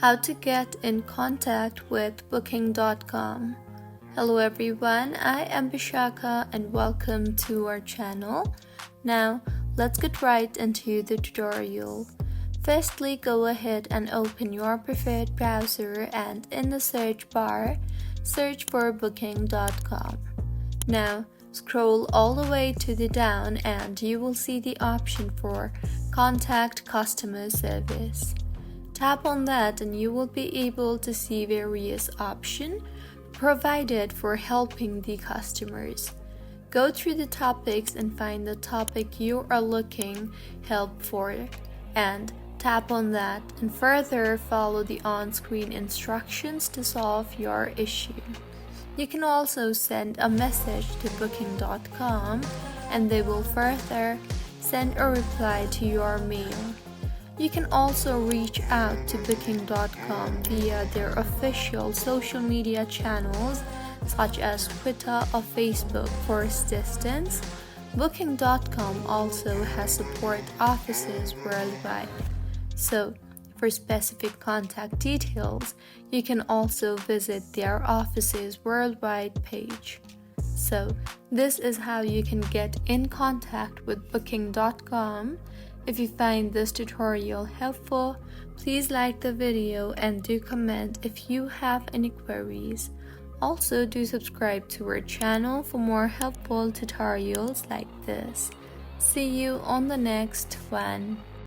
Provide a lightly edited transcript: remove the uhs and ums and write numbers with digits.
How to get in contact with Booking.com. Hello everyone, I am Bishaka and welcome to our channel. Now, let's get right into the tutorial. Firstly, go ahead and open your preferred browser and in the search bar, search for Booking.com. Now, scroll all the way to the down and you will see the option for Contact Customer Service. Tap on that and you will be able to see various options provided for helping the customers. Go through the topics and find the topic you are looking help for and tap on that and further follow the on-screen instructions to solve your issue. You can also send a message to Booking.com and they will further send a reply to your mail. You can also reach out to Booking.com via their official social media channels such as Twitter or Facebook for assistance. Booking.com also has support offices worldwide. So, for specific contact details, you can also visit their offices worldwide page. So, this is how you can get in contact with Booking.com. If you find this tutorial helpful, please like the video and do comment if you have any queries. Also, do subscribe to our channel for more helpful tutorials like this. See you on the next one.